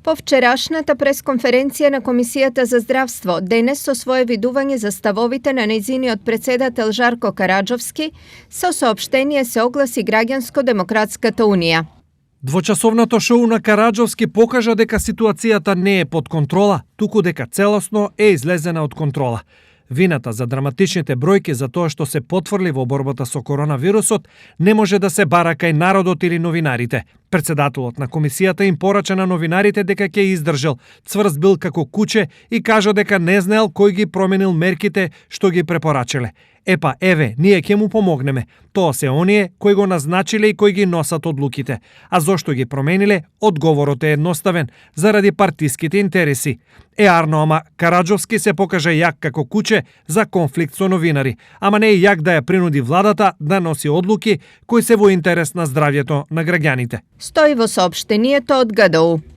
По вчерашната пресконференција на Комисијата за здравство, денес со свое видување за ставовите на нејзиниот председател Жарко Караџовски, со соопштение се огласи Граѓанско-демократската унија. Двочасовното шоу на Караџовски покажа дека ситуацијата не е под контрола, туку дека целосно е излезена од контрола. Вината за драматичните бројки за тоа што се потврли во борбата со коронавирусот не може да се бара кај народот или новинарите. Председателот на комисијата им порача на новинарите дека ќе издржал, цврст бил како куче и кажа дека не знаел кој ги променил мерките што ги препорачале. Епа, еве, ние ќе му помогнеме. Тоа се оние кои го назначиле и кои ги носат одлуките. А зошто ги промениле? Одговорот е едноставен, заради партиските интереси. Арно, ама Караџовски се покажа јак како куче за конфликт со новинари, ама не и јак да ја принуди владата да носи одлуки кои се во интерес на здравјето на граѓаните. Стои во соопштението од ГДУ.